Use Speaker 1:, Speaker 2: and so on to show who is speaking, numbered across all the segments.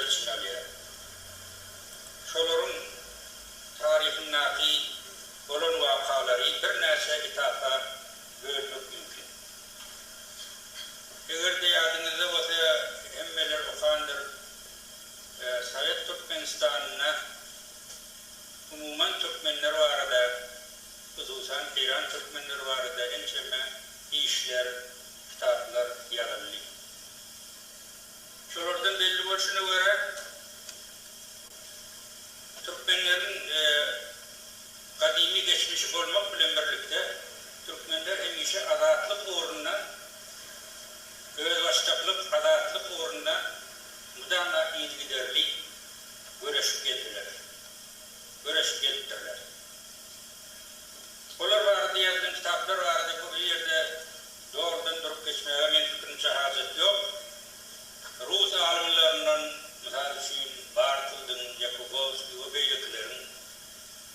Speaker 1: ölçün alıyor. Şoların tarihindeki olan vakaları bir neyse ithafa bölmek mümkün. Eğer de yadınızda olsa emmeler okandır, Sovyet Türkmenistan'ına umuman Türkmenler var da, hususan İran Türkmenler var da ençeme işler, kitaplar yazıldı. Şolardan belli oluşuna göre Türkmenlerin kadimi geçmişi olmak bilen birlikte Türkmenler hemişe azatlık uğruna, özbaştaklık, azatlık uğruna müdahale ilgilerli görüşüp geldiler. Görüşüp geldiler. Onlar vardı, yazılan kitaplar vardı, bu bir yerde doğrudan durup geçmeye men fikrimce hacet yok. Rus alimlerinden misal için Bartıl'ın, Yakubovski ve beyliklerin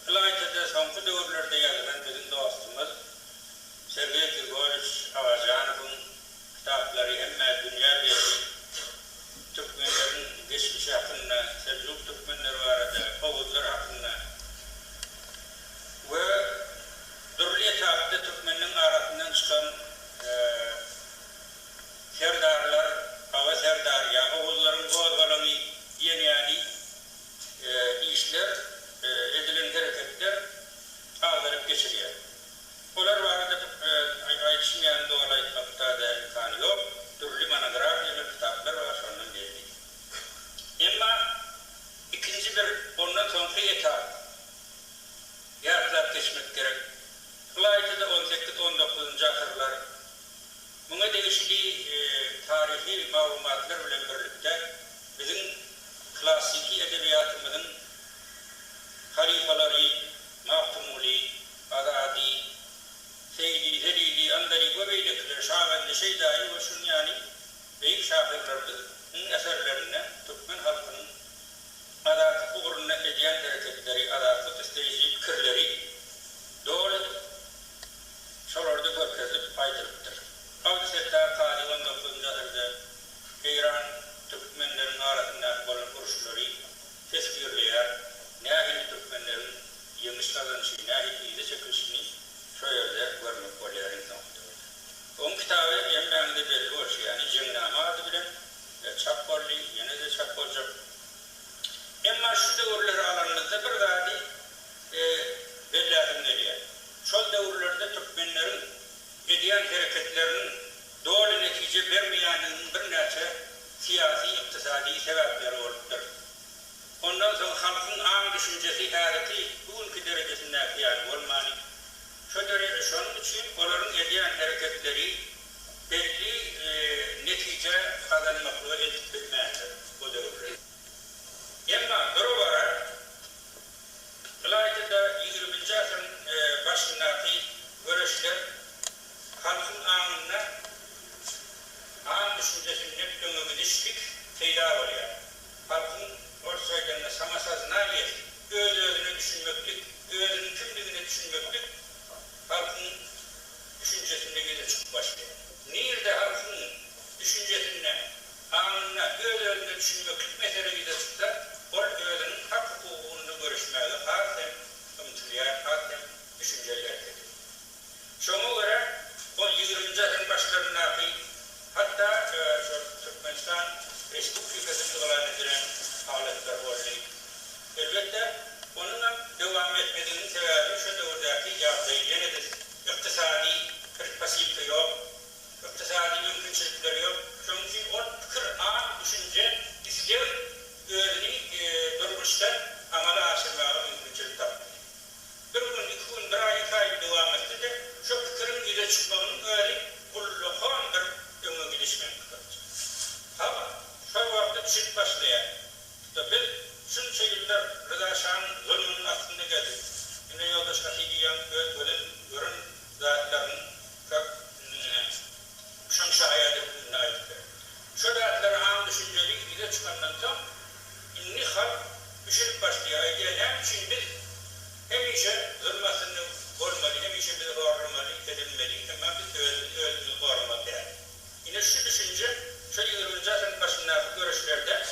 Speaker 1: Ilayta'da sonki dövrlerde yazılan bizim dostumuz Sergey Grigorovich Avajanov'un kitapları emme dünya birliği Türkmenlerin geçmişi hakkında, Selçuk Türkmenler vardı, Oğuzlar hakkında ve durli etapta Türkmenlerin arasından çıkan serdarlar, hava serdar ya Oğuzların boğazlarını yani işler, edilen hareketler ağlarıp geçiriyor. Onlar vardı ayetişmeyen doğal ayetmakta da imkanı yok. Türlü monograf ya kitaplar var sonundan geldi. Ama ikinci bir ondan sonraki etap yargılar geçmek gerek. Kılaycı'da 18-19. asırlar buna değişikliği tarihi malumatlar ile birlikte bizim klasiki edebiyatımızın halifaları, Mahtumuli, Azadi, Seydi, Zelili, Andari ve beylikler, Şavendi, Şeydai ve Şunyani büyük şairlerdir. Eserlerine Türkmen halkının adalet uğruna ediyen hareketleri, adalet isteyici fikirleri doğru sorularda görkezip aydırıptır. Avcı Settar Kadi 19. asırda İran Türkmenlerin arasında olan kuruşları tezkirleyer, nahil Türkmenlerin yanlış kazanışı, nahil iyice çekilişini şöyle görmek oluyor insanlar. Onun kitabı yemeğinde belli olsun yani Cengname adı bilen Çakkollu, yine de Çakkolcuk. Ama şu devirleri alanımızda bir gadi belli adım geliyor. Şu devirlerde Türkmenlerin ediyen hareketlerinin doğru netice vermeyeninin bir nece siyasi, iktisadi sebepleri olubdur. Ondan sonra halkın an düşüncesi, hareketi bugünkü derecesinde yani olmanı. Şunun için onların ediyen hareketleri belli netice kazanmakla edip bitmektir bu devirde. Ama bir olarak Ilayta'da 20. asrın başındaki görüşler halkın anına, an düşüncesinin ömü gidişlik teyda oluyor. Halkın ortasıyla samasazına yet, özünü düşünmeklik, özünün kimliğini düşünmeklik, halkın düşüncesinde gide çıkıp başlıyor. Nerede halkın düşüncesine, anına, özünü düşünmeklik mesele gide çıksa, o özünün hak hukukunu görüşmeye, hatem ımtılıyor, hatem düşünceli hareket. Şuna göre, o 20. asrın başlarındaki, hatta Türkmenistan Respublikası'nda olan edilen haletler oldu. Elbette onunla devam etmediğinin sebebi şu devredeki yaptığı yine de iktisadi bir pasifte yok, iktisadi mümkünçülükleri yok. Çünkü o fikir, an, düşünce, istev özünü durmuşta amala aşırmaya mümkünçülük tapmıyor. Bir gün, 2 gün, 1 ay, 2 ay devam etti de şu fikirin yüze çıkmanın öyle kulluğun bir ömür gelişmenin kıtırcı. Ama şu vakti düşünüp başlayan, biz şunca yıllar Rıza Şah'ın zulmünün aslında geldik. Yine yoldaş Hatidiyan, görün zatların şanşı hayal ettiğine aittir. Şu zatları an düşünceli bize çıkandan sonra inni halk düşünüp başlıyor. Hem için biz hemişe zulmasını olmalı, hemişe bizi bağırmalı, edilmeli, ama biz özümüzü bağırmalı yani. Yine şu düşünce, şu 20. asrın başındaki görüşlerde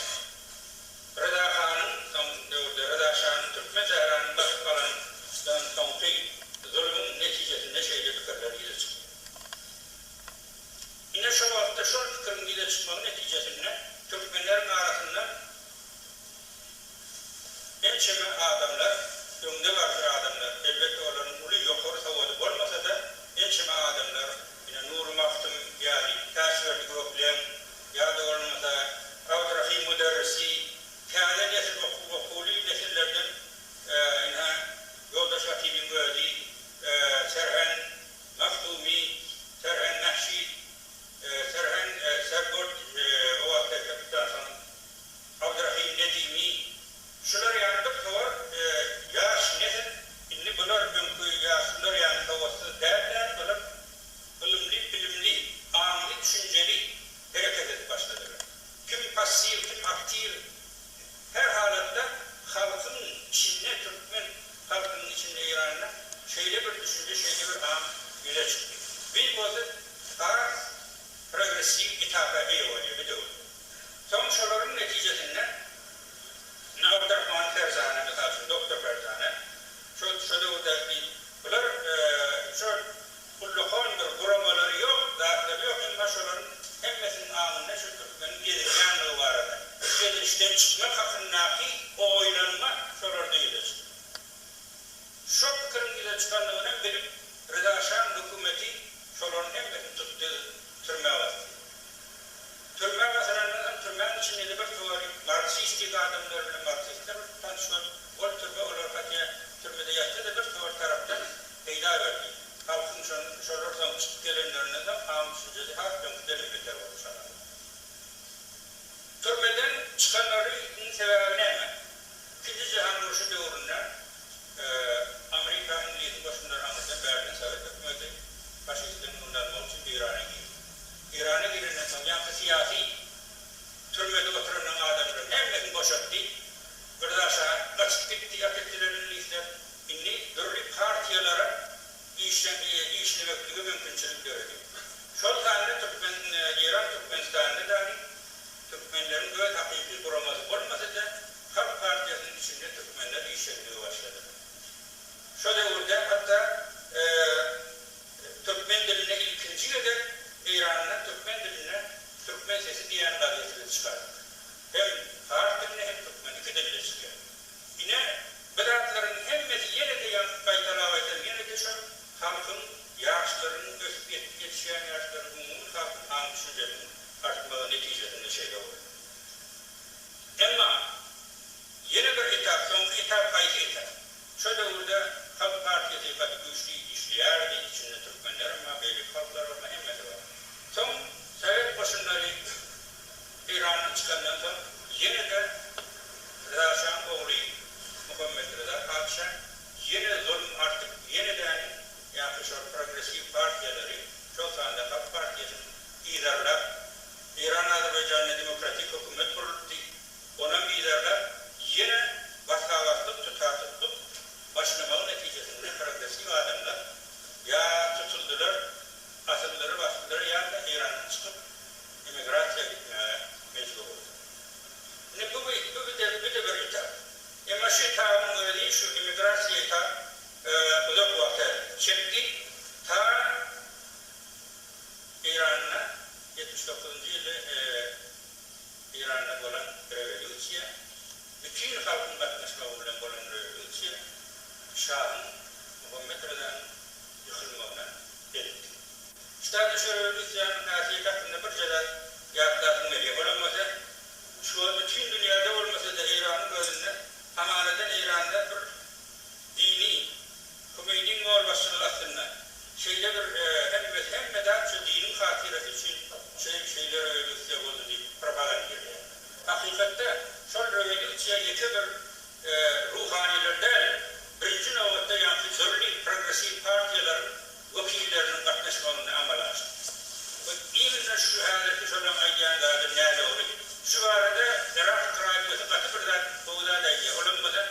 Speaker 1: aktif, her halatta halkın içinde, Türkmen halkının içinde İran'la şeyle bir düşünce, şeyle bir ağam yüze çıktı. Biz bu daha progresif ithafa iyi oluyor, bir de oldu. Sonuçların neticesinde Abdurrahman Ferzane, mesela Doktor Ferzane, şöyle orada bir, bunlar kulluğundur, kuramaları yok, dağıtları yok, ama şunların hemmesinin ağında şu Türkmen'in gezegenliği var arada. Işten çıkmak hakkındaki o oylanma şunlarda yüze çıktı. Şu fikrin yüze çıkanlığından benim Rıza Şah'ın hükümeti şunların hemmesini tuttuğu türme var. Türme vasalarından türmenin içinde de bir tuvalı Marksistik adamlarla Marksistler tanışıyor. O türme olur hatta türmede yattı da bir tuvalı taraftan peyda verdi. Halkın şunlardan çıkıp gelenlerine de ağımsızca halk döngüleri beter oldu sana. Türmeden çıkanların sebebi ne mi? İkinci Cihan Ruşu dövründe Amerika İngiliz'in başından anlatan Berlin Sovyet hükümeti faşistlerin kullanmak için İran'a girdi. İran'a girildiğinden sonra yankı siyasi türmede oturan adamların hepsini boşalttı. Burada aşağı kaçıp gitti, akettilerin ise inni dörlük partiyalara işlemekliği mümkünçülük gördü. Şu tane İran Türkmenistan'da dahi Türkmenlerin böyle hakiki kuramazı olmasa da Halk Partiyası'nın içinde Türkmenler işlemeye başladı. Şu devirde hatta Türkmen diline ilkinci eden İran'ın Türkmen diline Türkmen sesi diyen gazetesi çıkardık. Hem Harp diline hem Türkmen iki de bile çıkıyor. Yine bırakların hemmesi yine de kayıtalamayacak, yine de şu halkın yaşlarının ösüp yetişen yaşların umumunu halkın hangi düşüncelerinin artmalı neticesinde şeyde olur. Ama yeni bir etap, son etap kayıt etap. Şöyle burada Halk Partiyası kadar güçlü işleyerdi, içinde Türkmenler ama belli halklar olma hemmeti var. Son Sovyet başınları İran'ın çıkandan sonra yine de Rıza Şah'ın oğlu Muhammed Rıza Padişah yine zulüm artık yeniden yapışan progresif partiyaları çok anda Halk Partiyası'nın liderler İran-Azerbaycan'la demokratik hükümet kuruldu. Onun liderler yine vatandaşlık tutup başlamalı neticesinde progresif adamlar ya tutuldular, asılları bastılar ya da İran'dan çıkıp imigrasya gitmeye mecbur oldu. Bu bir de bir etap. Ama şu tavrın öyle değil, şu imigrasya etap uzak vakti çekti. Ta İran'la 79. yılda İran'la olan revolüsyon, bütün halkın katlaşmalarıyla olan revolüsyon, Şah'ın, Muhammed Rıza'nın yıkılmağına etti. İşte şu revolüsyonun nasiyet hakkında bir şeyler yaklaşım veriyor. Olamasa, şu bütün dünyada olmasa da İran'ın gözünde, amaneten İran'da bir dini, Hümeyni'nin olmasının aslında, şeyde bir hemmeden şu dinin hatiresi için şeyler revolüsyon oldu diye propaganda geliyor. Hakikatte son revolüsyon yeke bir ruhaniler değil, birinci noktada yankı türlü progresif partiyaların vekillerinin katlaşmalarını amala açtı. İyimizde şu halde şöyle ayyanlarda nerede olur? Şu arada Irak kraliyeti katı birden boğuda dayıya olunmadan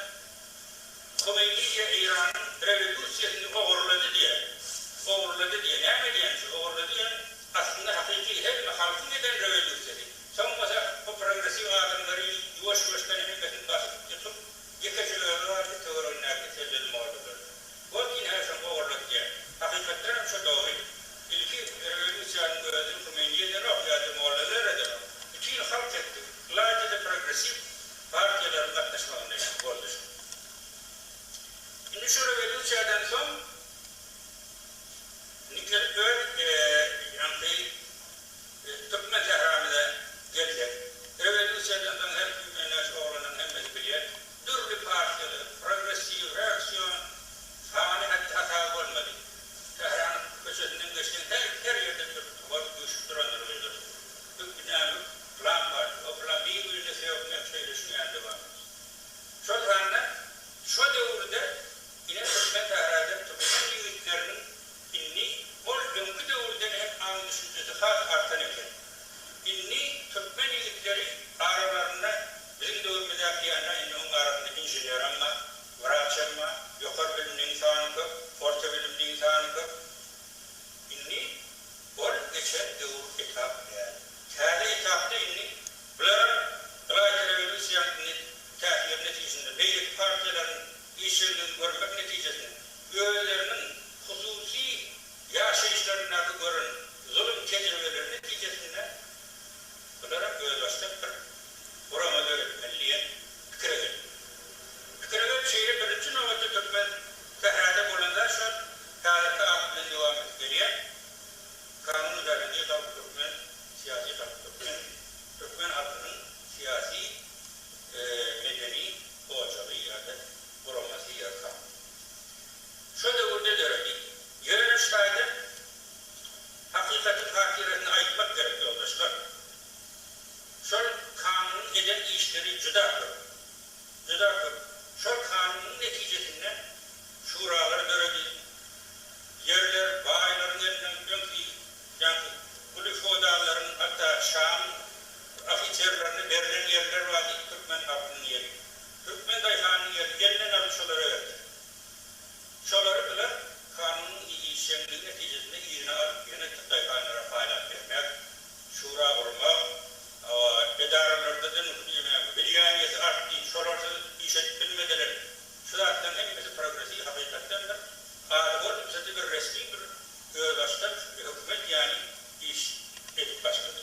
Speaker 1: Hümeyni'ye İran'ın revolüsyonunu uğurladı diye ne mi diyen şu uğurladı diyen aslında hakiki hem halkın neden revolüsyonu. Savunmasa o progresif adamları yuvaş hükümetin basıp tutup yıkıcılarla teorilerle tezledim oldular. Bu yine her zaman uğurladı diye. Hakikaten şu doğru. İlki revolüsyonun gözü Hümeyni'den o yardım uğurladılar eder. Bütün halk etti. Larca da progresif partiyaların katlaşmalarında oldu. Şimdi şu revolüsyondan sonra Türkmen Tehran'da gelecek. Revolüsyondan sonra her hükümetler oğlanın hemmeti biliyor. Dürlü partiyalı, progresif, reaksiyon, fani hata olmadı. Tehran'ın köşesinden geçtiğin her yerde güçlü duranlar oluyor. Hükümet, plan var. O plan bir günde sevapmayan şeyle şu yerde var. Şu anda, şu devirde yine Türkmen Tehran'da Türkmen yürütlerinin inni ol döngü devirden hep aynı düşüncesi artan eken. İnni Türkmen yürütleri aralarında Şakiyana onun arasında injiniyer ama, vraç ama, yukarı bilimli insanı köp, orta bilimli insanı köp. İnni, ol geçen devur etap yani. Kâde etapta inni, bunlar revolüsyanın tahir neticesinde, beylik partilerin işçiliğini görmek neticesinde, üyelerinin hususi yaşayışlarına görün, zulüm tecrübeleri neticesinde, bunlara gözlaştık bir burama öğretmenliğe fikre geldi. Fikre geldi şeyle birinci nöbette Türkmen tehrade bulunduğunda şu an tarihte aklına devam ediyor. Kanun üzerinde tabi Türkmen, siyasi tabi Türkmen halkının siyasi, medeni boğaçalı yerde buraması yakın. Şöyle burada derdik, yarın üstayda hakikatin hakiretini ayıtmak gerekiyor yoldaşlar. Şöyle kanunun eden işleri cüda kır. Şöyle kanunun neticesinde şuralar döredi, yerler, bağayların elinden yani Kulüfodağların hatta Şam afiterlerini verilen yerler vardı Türkmen halkının yeri. Türkmen dayhanının yeri, yeniden alıp şoları verdi. Şoları bile kanunun işlemliği neticesinde iğne alıp yönetim dayhanlara paylaşmak vermek, şura vurmak, idaralarda da bilgilenmesi arttı, şolarsa iş edip bilmediler. Şu zaten hepimizi progresi hakikattendir. Ağır bize bir resmi bir gözdaşlar, bir hükümet yani iş edip başladı.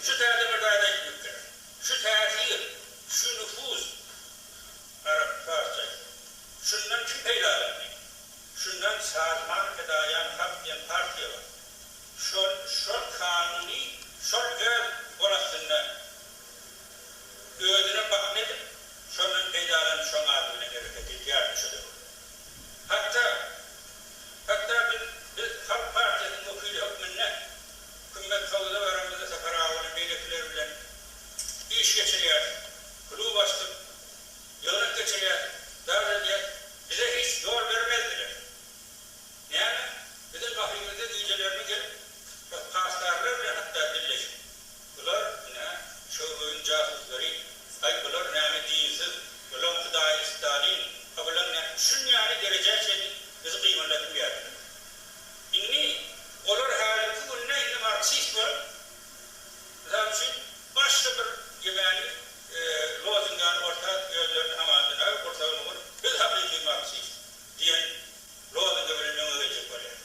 Speaker 1: Şu terzi bir dayada etmek gerek. Şu terzi, şu nüfuz, Arap Farsça, şundan kim peyda etmek? Şundan sazman fedayan hak diyen partiye var. Şol kanuni, şol göz olasında ödüne bak nedir? Şundan peydalan şon adına hareket ihtiyar düşüdür. Hatta biz Halk Partisi'nin okuyla hükmünde hükümet kalıda ve aramızda Sakarağlı'nın beylikleri bilen iş geçiriyor, kulu bastık, yıllık geçiriyor, daha diye bize hiç yol vermezdiler. Yani bizim kahvimizde gecelerini gelip pastarlarla hatta birleşip bunlar şu oyun casusları, bunlar dinsiz, bunlar Hıdayı Stalin, bunlar şun yani derece şeyin bizi kıymanlatın bir yerde. İnni olur haliki gününe inni Marksist var. Mesela için başka bir yemeğini Lozingan orta gözlerinin hamadına ortalığını var. Biz hakiki Marksist diyen Lozingan'ın önüne geçecek var yani.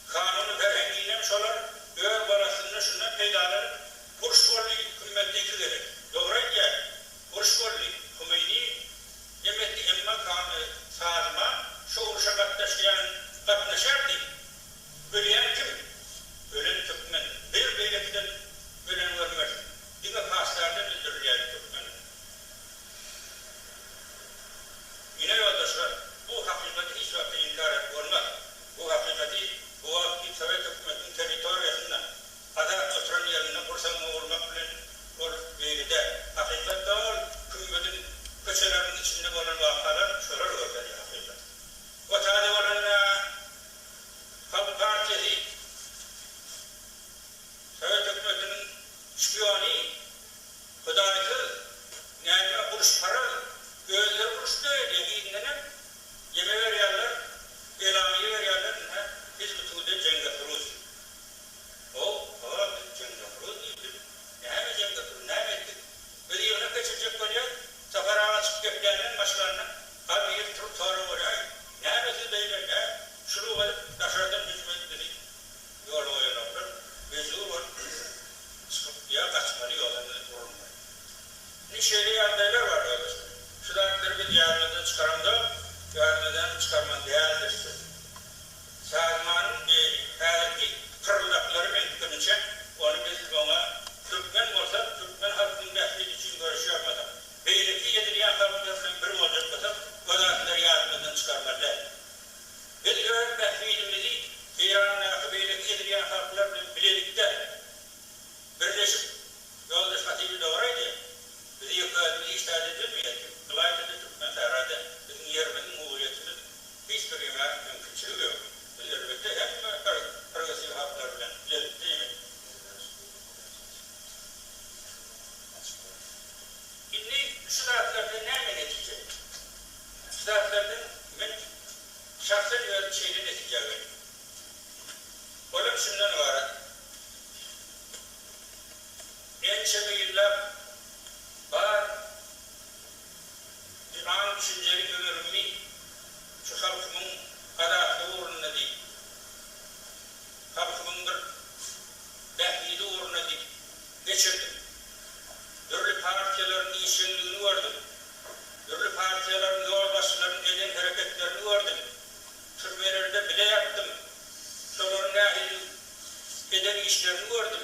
Speaker 1: Kanunu verhengiyle şolar göğe barasında şundan peydalar Burşvorlu hükümetteki gerek. Doğru ya. Burşvorlu Hümeyni yemekli emma kanunu sağlama şu uğraşa katlaşar değil. Öleyen kim? Ölen Türkmen. Bir beylikten ölen vermez. Dime paslardan öldürülen Türkmen. Yine yoldaşlar, bu hakikati hiç vakti inkar etmek olmaz. Bu hakikati, bu vakti Sovyet hükümetinin teritoriyasından ada oturan yerine kursanma olmak bilen o beylide hakikatte ol, hükümetin köşelerinin içinde olan vakalar şolar gördüler hakikat. O tane olan Halk Partisi, Sovyet hükümetinin şpiyoni, hıdayısı, yani kuruş para, gözleri kuruştu diye yeme veriyorlar, elamiye veriyorlar, biz bu tuğda Cengafuruz. Biz Cengafuruz değildir. Ne mi Cengafuruz, ne mi ettik? Böyle yığına kaçacak böyle, Sakarağ'a çıkıp göklerinin başlarına, abi bir Türk tarı var ya, ne mi beyler ya, şunu var, aşağıdan hizmet dedik, yol oyanaklar, mezur var, çıkıp ya kaçmalı yollarını vurulmuyor. Nişeli yandalar var arkadaşlar. Şu dağıtları bir yargıdan çıkarımda, yargıdan çıkarman değerlidir. Sağlamanın hayatı kırılakları mümkünce, onu biz ona Türkmen olsa, Türkmen halkının behli için görüş yapmadan, beylikli yediriyen halklarının bir olacak kadar, o dağıtları yargıdan çıkarmalı. Biz göğün behliğimizi İran'ın akı beylikli yediriyen halklarının birlikte birleşip yoldaş hatibi doğraydı. Bizi yıkadığımızı iştahat edilmiyor. Kolayca da Türkmen herhalde bizim yerimizin muğuliyetimiz hiçbir yemeğe mümkünçülüğü yok. Biz elbette hep progresif halklarla değil mi? Şimdi şu dağıtlar işçiliğini gördüm. Türlü partiyaların, yol başçılarının elin hareketlerini gördüm. Türbelerde bile yaptım. Sonra eden işlerini gördüm.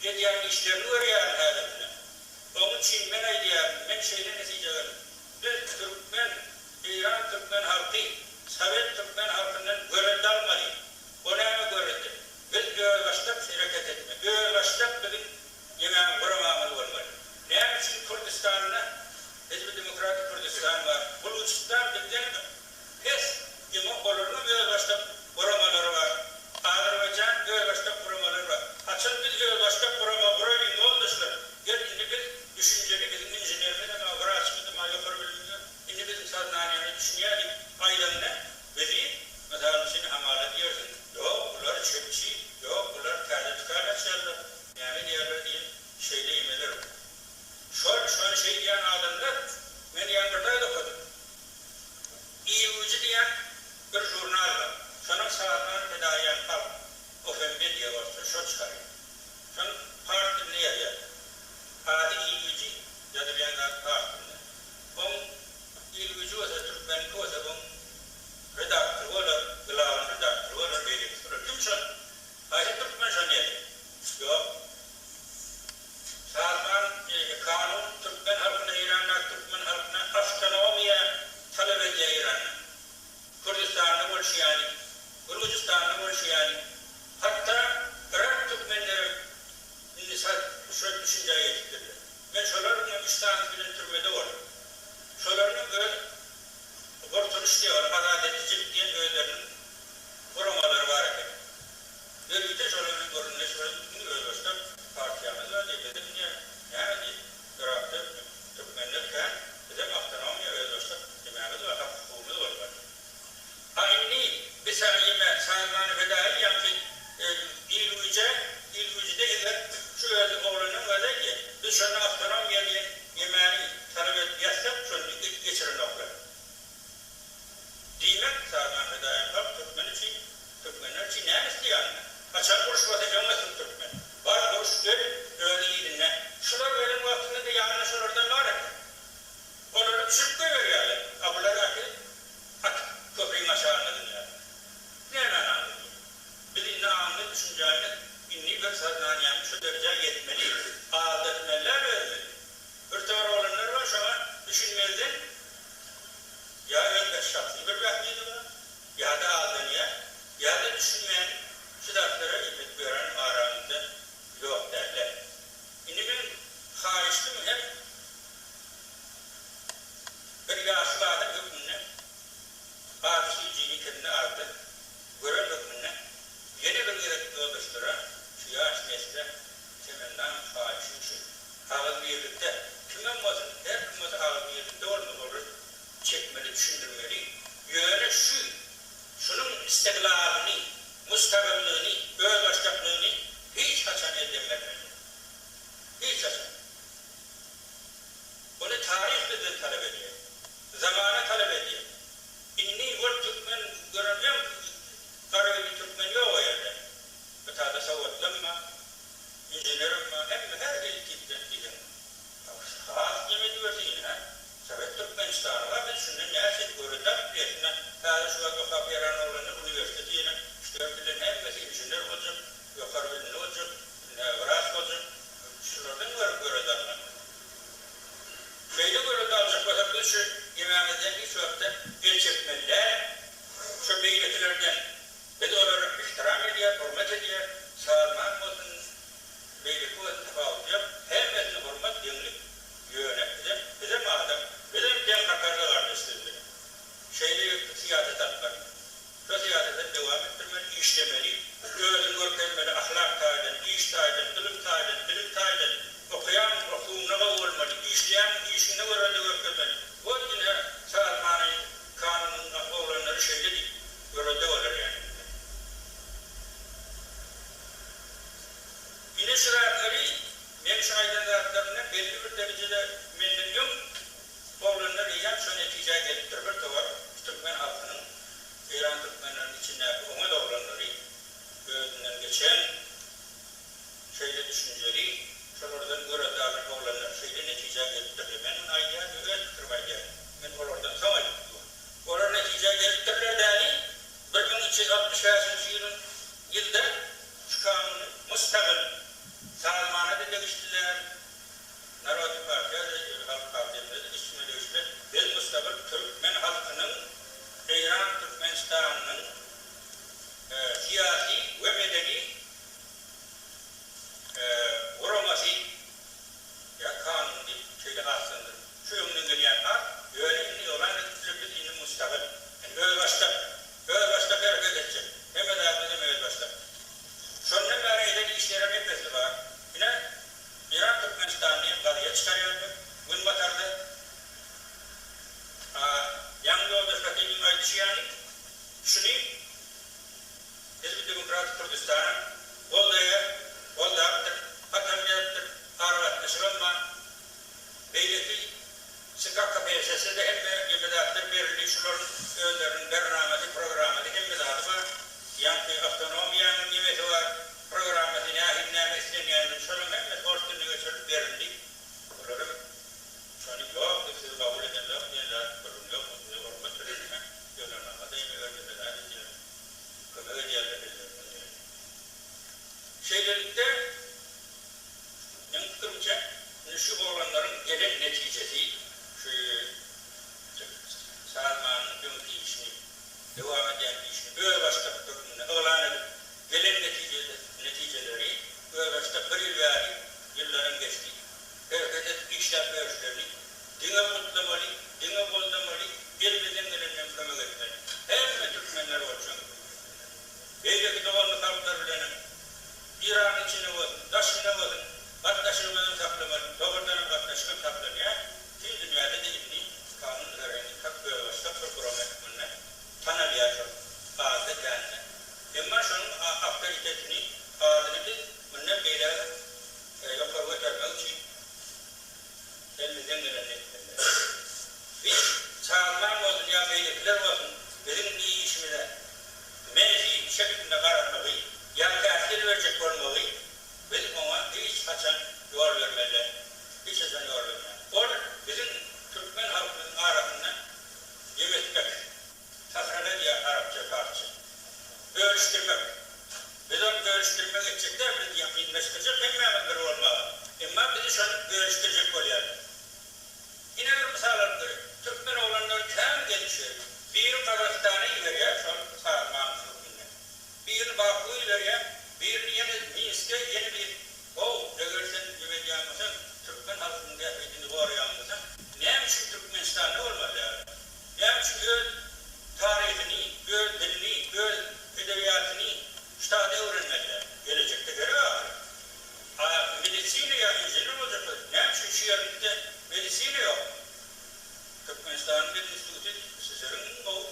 Speaker 1: Ediyen işlerini görüyor halimle. Onun için ben aydiyem, ben şeyle neticelerim. Biz Türkmen, İran Türkmen halkı, Sovyet Türkmen halkından görevde almalıyım. O neyme görevde? Biz göğe hareket etme. Göğe başlayıp bugün yemeğin kuramamız olmalı. Ne için Kürdistan'da Hizb-i Demokratik Kürdistan var. Buluşistan bildiğin mi? Pes, yemek olur mu? Göğe başlayıp kuramaları var. Azerbaycan göğe başlayıp kuramaları var. Açın biz göğe başlayıp kurayın ne olmuşlar? Gel indi biz düşünceli bizim injinerlerine ama bura açmadım, ama yukarı bilmiyor. İndi bizim sadnaniyeni düşünüyoruz. Aydanla bizi, mesela şimdi hamale diyorsun. Yok, bunlar çöpçü, yok, bunlar perde tıkarla çaldı. Yani diğerler değil, şeyde yemeler. Şu an şey diyen adamlar, ben Yankır'da okudum. İYU'cu diyen bir jurnal var. Şunun saatlerini tedaviyen kalk. OFMB diye varsa, şu çıkarıyor. Şunun partili ne yer? Adi İYU'cu ya da bir yandan partili. Onun İYU'cu olsa, Türkmenlik olsa, onun redaktörü olur, gılavın redaktörü olur, belirtir. Kim şun? Hayır, Türkmen şun yer. Yok. Saatman kanun Türkmen halkına, İran'a, Türkmen halkına avtonomiya talep ediyor İran'a. Kürdistan'da oluşu yani, Gürcistan'da oluşu yani. Hatta Irak Türkmenleri şu düşünceye getirdi. Ben şolarının 3 tane bilen türmede oldum. Şolarının böyle kurtuluş diyor, adaletçilik diyen öğelerinin kurumaları var efendim. Böylece şolarının görününe şolarının öğelerinde partiyamız var diye dedim ya. Yani Irak'ta Türkmenlerken bizim avtonomiya öğelerinde dememiz var, hukukumuz var. Aynı bir saniyeme sanmanı fedai yani İlüce'de iler şu öyle oğlunun öyle ki biz şunu avtonomiya diye yemeğini talep etmezsek şunu geçirin oklar. Demek sanmanı fedai bak Türkmenler için ne istiyor? Açar kuruş batacağımızın Türkmen. Var kuruş gör öyle yerine. Şular benim vaktinde de yanlış oradan var ya. Onları düşürüp koyuyor yani. Abular akıl at köprüyün aşağına dünya. Ne anlamı? Bizim ne anlamı düşüneceğimiz inni bir sadnaniyenin şu derece yetmeli. Adetmeler vermeli. Hırtavara olanlar var şu an düşünmelidir. Ya evet şahsi bir vaktiydi var. Ya da aldığını ya da düşünmeyen şu dertlere ipet veren aramızda yok derler. Şimdi ben haiştim hep bir yaşlı adam hükmüne hadisiciliğini kendine aldı. Gören hükmüne yeni bir gerekli oluşturan şu yaş nesle temenden haişim şu. Ağız birlikte kimden olsun, her kim olsun ağız birlikte olmaz olur. Çekmeli, düşündürmeli. Yöne şu, şunun istiklalini, mustakallığını, öz başkaklığını hiç açan edememeli. Hiç açan. Bunu tarih bizden talep ediyor. Zamana talep ediyor. İnni var Türkmen görünüyor mu? Karayı bir Türkmen yok o yerde. Ötede savutlanma, injinerim hem her ilkitten gidin. Has gibi diyorsun yine. Sovyet Türkmenistan'a var, biz şunun ne şey görüldük diyetinden. Her şu an Kapyaran olanı üniversitesi yine. İşte öpülen hem mesela injiner olacak, yukarı bilimli olacak, vraj olacak. Şunlardan var görüldükler. Şeyde görüldü alacak basak biz şu yemeğimizden bir şöpte el çekmeliler. Şu beyletilerden biz onları ihtiram ediyor, hürmet ediyor. Sağlamak olsun, beylik olsun, tefavut yap. Hepsini hürmet, dinlik, yönet. Bize madem, bizim demokrakarlı kardeşlerimiz. Şeyde siyaset atmak. Şu siyasete devam ettirmeli, işlemeli. Özün görkelmeli, ahlak tayden, iş tayden, bilim tayden. Okuyan okumuna olmalı, işleyen işine görkelmeli. O yine Salman'ın kanunun oğlanları şeyde değil, görelde olur yani. Yine şirayetleri, Memşin aydınlatlarına belli bir derecede memnun oğlanlar yiyen şu neticeye gelir. Bir var, Türkmen halkının, İran Türkmenlerinin içinde umut oğlanları, gözünden geçen şeyde düşünceli, şolardan göre dağılır oğlanlar şeyde netice getirdi. Benim ayya öğrettir var yani. Ben oradan tamam. Olar netice getirdiler yani 1365 yılda şu kanunu müstakil Salman'a da değiştiler. Narodi Parti'ye Halk Parti'ye ismini değiştiler. Biz müstakil Türkmen halkının İran Türkmenistan'ın siyasi ve medeni uğraması ya kanun değil, şeyde aslında şu yönünün gelen hak yönelimli olan Türkmen dini müstakil. Yani böyle başta hareket edecek. Hem de böyle başta. Şundan beri edildiği işlerin hepsi var. Yine İran Türkmenistan'ı karıya çıkarıyordu. Gün batardı. Yangi oldu strateji mühendisi yani. Şunu Hizb-i Demokratik Kürdistan'ın Olda'dır, Hatamiyat'tır, Aravat'tır, ama beyleki SKK PSS'de hem de yemedahtır belirli şunların öğünlerin bernameti, programeti hem de daha var. Yani avtonomiyanın yemeti var, programeti, nahimname istemeyenler, şunun hem de ortasını götürüp verildi. Bunları şunu yok, siz kabul edenler, diyenler, kurum yok, orta türüne, yönelmeme, deyimi örgütler, kömege diyenler, şeylerlikte en kırmızı şu olanların gelen neticesi şu Salman'ın dünkü işini devam eden işini böyle başka durumunda olanın gelen neticeleri böyle başka kırılvari yılların geçti. Herkese işler görüşlerini dine mutlamalı, dine bozdamalı, birbirinden gelenden kömege etmeli. Hem Türkmenler olacak. Beyleki doğanlı halklarıyla İran'ın içine olsun, taşına olsun, vatandaşlarımızın saplamalı, doğrudan vatandaşlarımızın saplamalı ya. Tüm dünyada değildi, kanun üzerinde tak böyle başka programlarına tanıl yaşam, ağzı kendine. Ama şunun aktivitesini, ağzını biz bundan böyle yukarı götürmek için elimizden gelen etmeliler. Biz sağlam olsun ya beylikler olsun, bizim iyi işimize menfi şeklinde kararmalı, yani tehdit verecek olmalı, biz ona hiç kaçan yol vermeli, hiç kaçan yol vermeli. Orada bizim Türkmen halkının arasından yemetmek, tasarruf diye Arapça parça, bölüştürmek. Biz onu bölüştürmek edecekler, biz yakınlaştıracak, emmemenleri olmalı. Ama bizi şu an bölüştürecek oluyor. Yine bir misallardır, Türkmen olanları tam gelişiyor. Bir yıl Kazakistan'ı veriyor, şu an sağlamanın sınıfında. Bir yıl Baku'yu veriyor, bir yıl yeni Minsk'e yeni bir eğer sen güveneceğimizin Türkmen halkının kıyafetini koruyamızın ne için Türkmenistan'da olmalı yani? Ne için göl tarihini, göl dilini, göl edebiyatını üstada öğrenmeliler. Gelecekte göre var. Medisine ya injener olacak. Ne için şiirlikte medisine yok? Türkmenistan'ın bir enstitüsü sizlerin o